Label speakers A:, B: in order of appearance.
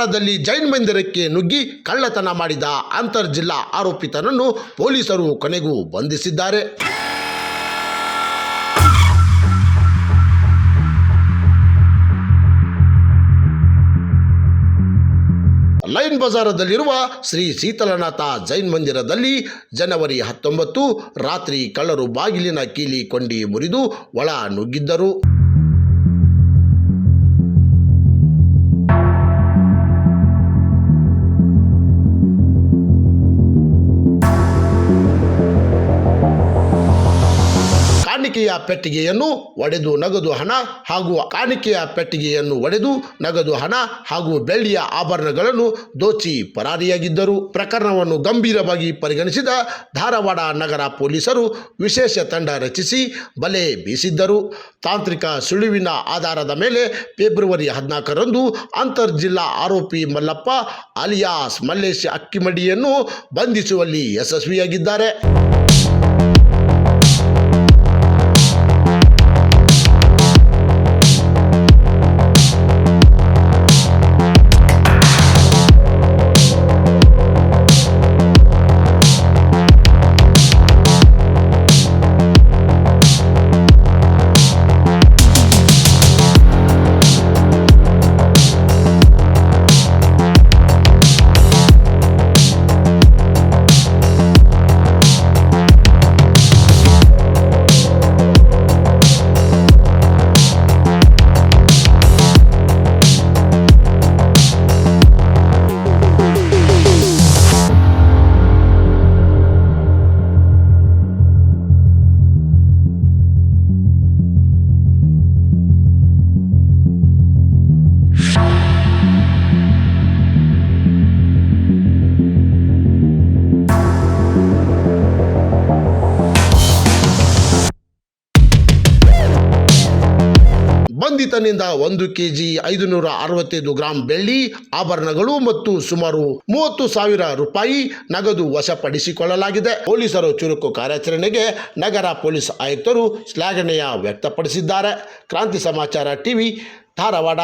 A: ಬಜಾರದಲ್ಲಿ ಜೈನ್ ಮಂದಿರಕ್ಕೆ ನುಗ್ಗಿ ಕಳ್ಳತನ ಮಾಡಿದ ಅಂತರ್ ಜಿಲ್ಲಾ ಆರೋಪಿತನನ್ನು ಪೊಲೀಸರು ಕೊನೆಗೂ ಬಂಧಿಸಿದ್ದಾರೆ. ಲೈನ್ ಬಜಾರದಲ್ಲಿರುವ ಶ್ರೀ ಶೀತಲನಾಥ ಜೈನ್ ಮಂದಿರದಲ್ಲಿ ಜನವರಿ 19 ರಾತ್ರಿ ಕಳ್ಳರು ಬಾಗಿಲಿನ ಕೀಲಿ ಕೊಂಡಿ ಮುರಿದು ಒಳ ನುಗ್ಗಿದ್ದರು. ಕಾಣಿಕೆಯ ಪೆಟ್ಟಿಗೆಯನ್ನು ಒಡೆದು ನಗದು ಹಣ ಹಾಗೂ ಬೆಳ್ಳಿಯ ಆಭರಣಗಳನ್ನು ದೋಚಿ ಪರಾರಿಯಾಗಿದ್ದರು. ಪ್ರಕರಣವನ್ನು ಗಂಭೀರವಾಗಿ ಪರಿಗಣಿಸಿದ ಧಾರವಾಡ ನಗರ ಪೊಲೀಸರು ವಿಶೇಷ ತಂಡ ರಚಿಸಿ ಬಲೆ ಬೀಸಿದ್ದರು. ತಾಂತ್ರಿಕ ಸುಳಿವಿನ ಆಧಾರದ ಮೇಲೆ ಫೆಬ್ರವರಿ 14ರಂದು ಅಂತರ್ ಜಿಲ್ಲಾ ಆರೋಪಿ ಮಲ್ಲಪ್ಪ ಅಲಿಯಾಸ್ ಮಲ್ಲೇಶ್ ಅಕ್ಕಿಮಡಿಯನ್ನು ಬಂಧಿಸುವಲ್ಲಿ ಯಶಸ್ವಿಯಾಗಿದ್ದಾರೆ. ಬಂಧಿತನಿಂದ 1 kg 565 ಗ್ರಾಂ ಬೆಳ್ಳಿ ಆಭರಣಗಳು ಮತ್ತು ಸುಮಾರು 30,000 ರೂಪಾಯಿ ನಗದು ವಶಪಡಿಸಿಕೊಳ್ಳಲಾಗಿದೆ. ಪೊಲೀಸರು ಚುರುಕು ಕಾರ್ಯಾಚರಣೆಗೆ ನಗರ ಪೊಲೀಸ್ ಆಯುಕ್ತರು ಶ್ಲಾಘನೆಯ ವ್ಯಕ್ತಪಡಿಸಿದ್ದಾರೆ. ಕ್ರಾಂತಿ ಸಮಾಚಾರ ಟಿವಿ ಧಾರವಾಡ.